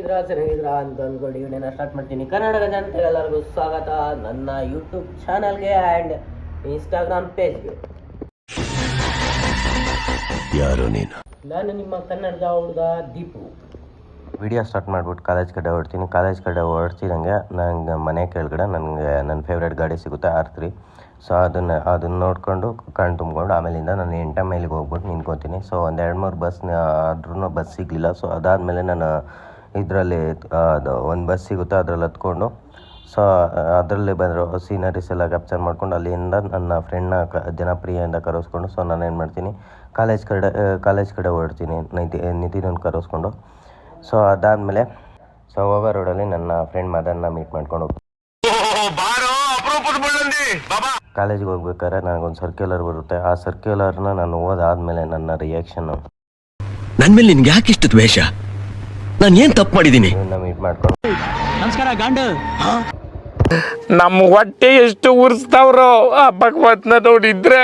ಚೆನ್ನಾಗಿದ್ರಾ ಅಂತ ಅಂದ್ಕೊಂಡು ವಿಡಿಯೋನ ಸ್ಟಾರ್ಟ್ ಮಾಡ್ತೀನಿ. ಕರ್ನಾಟಕ ಜನತೆಗೆಲ್ಲರಿಗೂ ಸ್ವಾಗತ ನನ್ನ ಯೂಟ್ಯೂಬ್ ಚಾನಲ್ಗೆ ಆ್ಯಂಡ್ ಇನ್ಸ್ಟಾಗ್ರಾಮ್ ಪೇಜ್ಗೆ. ಯಾರು ನೀನು? ನಾನು ನಿಮ್ಮ ಕನ್ನಡದ ಹುಡುಗ ದೀಪು. ವಿಡಿಯೋ ಸ್ಟಾರ್ಟ್ ಮಾಡಿಬಿಟ್ಟು ಕಾಲೇಜ್ ಕಡೆ ಹೊಡ್ತೀನಿ. ಕಾಲೇಜ್ ಕಡೆ ಹೊಡ್ತಿದಂಗೆ ನಂಗೆ ಮನೆ ಕೆಳಗಡೆ ನನಗೆ ನನ್ನ ಫೇವ್ರೇಟ್ ಗಾಡಿ ಸಿಗುತ್ತೆ R3. ಸೊ ಅದನ್ನು ನೋಡಿಕೊಂಡು ಕಣ್ಣು ತುಂಬ್ಕೊಂಡು ಆಮೇಲಿಂದ ನಾನು 8 ಮೈಲಿಗೆ ಹೋಗ್ಬಿಟ್ಟು ನಿಂತ್ಕೊತೀನಿ. ಸೊ ಒಂದು 2-3 ಬಸ್ ಆದ್ರೂ ಬಸ್ ಸಿಗಲಿಲ್ಲ. ಸೊ ಅದಾದಮೇಲೆ ನಾನು ಇದರಲ್ಲಿ ಅದು ಒಂದು ಬಸ್ ಸಿಗುತ್ತೆ, ಅದರಲ್ಲಿ ಹತ್ಕೊಂಡು ಸೊ ಅದರಲ್ಲಿ ಬಂದರು ಸೀನರೀಸ್ ಎಲ್ಲ ಕ್ಯಾಪ್ಚರ್ ಮಾಡ್ಕೊಂಡು ಅಲ್ಲಿಂದ ನನ್ನ ಫ್ರೆಂಡ್ನ ಜನಪ್ರಿಯಿಂದ ಕರೆಸ್ಕೊಂಡು ಸೊ ನಾನು ಏನು ಮಾಡ್ತೀನಿ ಕಾಲೇಜ್ ಕಡೆ ಹೊರಡ್ತೀನಿ ನಿತಿನನ್ನು ಕರೆಸ್ಕೊಂಡು. ಸೊ ಅದಾದಮೇಲೆ ಸೊ ಹೋಗೋ ರೋಡಲ್ಲಿ ನನ್ನ ಫ್ರೆಂಡ್ ಮದನ್ನ ಮೀಟ್ ಮಾಡ್ಕೊಂಡು ಹೋಗ್ತೀನಿ. ಕಾಲೇಜಿಗೆ ಹೋಗ್ಬೇಕಾದ್ರೆ ನನಗೊಂದು ಸರ್ಕ್ಯುಲರ್ ಬರುತ್ತೆ. ಆ ಸರ್ಕ್ಯುಲರ್ನ ನಾನು ಓದಾದ್ಮೇಲೆ ನನ್ನ ರಿಯಾಕ್ಷನ್ನು, ನನ್ನ ಮೇಲೆ ನಿನ್ಗೆ ಯಾಕೆ ಇಷ್ಟು ದ್ವೇಷ? ನಾನು ಏನು ತಪ್ಪು ಮಾಡಿದ್ದೀನಿ? ಮೀಟ್ ಮಾಡ್ಕೊಂಡು ನಮಸ್ಕಾರ ಗಾಂಡು. ನಮ್ಮ ಹೊಟ್ಟೆ ಎಷ್ಟು ಉರ್ಸ್ತಾವ್ರೋ ಆ ಭಗವತ್ನ ನೋಡಿದ್ರೆ.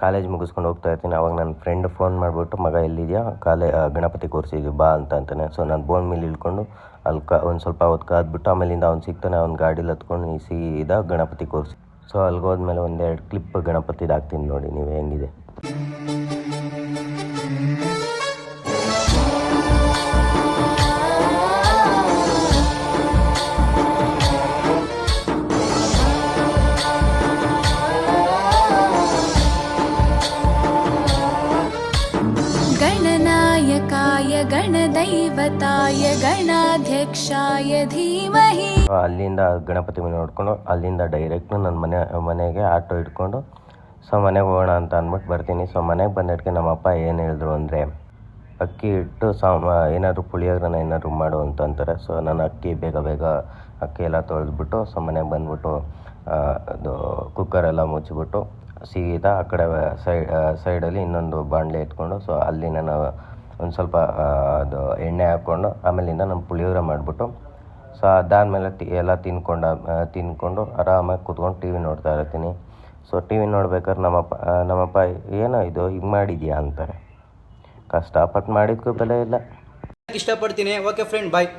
ಕಾಲೇಜ್ ಮುಗಿಸ್ಕೊಂಡು ಹೋಗ್ತಾ ಇರ್ತೀನಿ. ಅವಾಗ ನನ್ನ ಫ್ರೆಂಡ್ ಫೋನ್ ಮಾಡಿಬಿಟ್ಟು, ಮಗ ಎಲ್ಲಿದೆಯಾ, ಗಣಪತಿ ಕೂರಿಸಿದ್ವಿ ಬಾ ಅಂತಾನೆ. ಸೊ ನಾನು ಬೋನ್ ಮೇಲೆ ಇಳ್ಕೊಂಡು ಅಲ್ಲಿ ಒಂದು ಸ್ವಲ್ಪ ಹೊತ್ತು ಕಾದ್ಬಿಟ್ಟು ಆಮೇಲಿಂದ ಅವ್ನು ಸಿಗ್ತಾನೆ, ಅವ್ನ ಗಾಡೀಲಿ ಹತ್ಕೊಂಡು ಸೀದಾ ಗಣಪತಿ ಕೂರಿಸಿ. ಸೊ ಅಲ್ಲಿಗೆ ಹೋದ್ಮೇಲೆ 1-2 ಕ್ಲಿಪ್ ಗಣಪತಿದು ಹಾಕ್ತೀನಿ ನೋಡಿ ನೀವು ಹೆಂಗಿದೆ. ಗಣನಾಯಕಾಯ ಗಣದೈವತಾಯ ಗಣಾಧ್ಯಕ್ಷಾಯ ಧೀಮಹಿ. ಅಲ್ಲಿಂದ ಗಣಪತಿ ಮನೆ ನೋಡ್ಕೊಂಡು ಅಲ್ಲಿಂದ ಡೈರೆಕ್ಟ್ ನನ್ನ ಮನೆಗೆ ಆಟೋ ಇಟ್ಕೊಂಡು ಸೊ ಮನೆಗೆ ಹೋಗೋಣ ಅಂತ ಅಂದ್ಬಿಟ್ಟು ಬರ್ತೀನಿ. ಸೊ ಮನೆಗೆ ಬಂದಿದ್ದಕ್ಕೆ ನಮ್ಮಪ್ಪ ಏನು ಹೇಳಿದ್ರು ಅಂದರೆ, ಅಕ್ಕಿ ಇಟ್ಟು ಏನಾದರೂ ಪುಳಿಯೋಗರನ್ನ ಏನಾದರೂ ಮಾಡು ಅಂತ ಅಂತಾರೆ. ಸೊ ನಾನು ಬೇಗ ಅಕ್ಕಿ ಎಲ್ಲ ತೊಳೆದ್ಬಿಟ್ಟು ಸೊ ಮನೆಗೆ ಬಂದ್ಬಿಟ್ಟು ಅದು ಕುಕ್ಕರೆಲ್ಲ ಮುಚ್ಚಿಬಿಟ್ಟು ಸೀದಾ ಆ ಕಡೆ ಸೈಡಲ್ಲಿ ಇನ್ನೊಂದು ಬಾಣಲೆ ಇಟ್ಕೊಂಡು ಸೊ ಅಲ್ಲಿ ನಾನು ಒಂದು ಸ್ವಲ್ಪ ಅದು ಎಣ್ಣೆ ಹಾಕ್ಕೊಂಡು ಆಮೇಲಿಂದ ನಾನು ಪುಳಿಯೋಗರೆ ಮಾಡಿಬಿಟ್ಟು ಸೊ ಅದಾದಮೇಲೆ ಎಲ್ಲ ತಿನ್ಕೊಂಡು ಆರಾಮಾಗಿ ಕೂತ್ಕೊಂಡು ಟಿ ವಿ ನೋಡ್ತಾ ಇರ್ತೀನಿ. ಸೊ ಟಿ ವಿ ನೋಡ್ಬೇಕಾದ್ರೆ ನಮ್ಮಪ್ಪ ಏನೋ ಇದು ಹಿಂಗೆ ಮಾಡಿದ್ಯಾ ಅಂತಾರೆ. ಕಷ್ಟಪಟ್ಟು ಮಾಡಿದ್ಕೂ ಬೆಲೆ ಇಲ್ಲ. ಇಷ್ಟಪಡ್ತೀನಿ. ಓಕೆ ಫ್ರೆಂಡ್, ಬಾಯ್.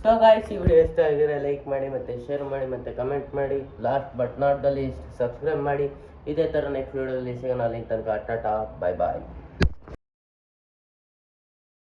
ಸೊ ಗಾಯ್ಸ್, ಈ ವಿಡಿಯೋ ಇಷ್ಟ ಆಗಿದ್ರೆ ಲೈಕ್ ಮಾಡಿ, ಮತ್ತು ಶೇರ್ ಮಾಡಿ, ಮತ್ತು ಕಮೆಂಟ್ ಮಾಡಿ. Last but not the least subscribe ಮಾಡಿ. ಇದೇ ಥರ ನೆಕ್ಸ್ಟ್ ವಿಡಿಯೋದಲ್ಲಿ ಸಿಗೋಣ. ಅಲ್ಲಿ ತನಕ ಟಾಟಾ, ಬಾಯ್ ಬಾಯ್.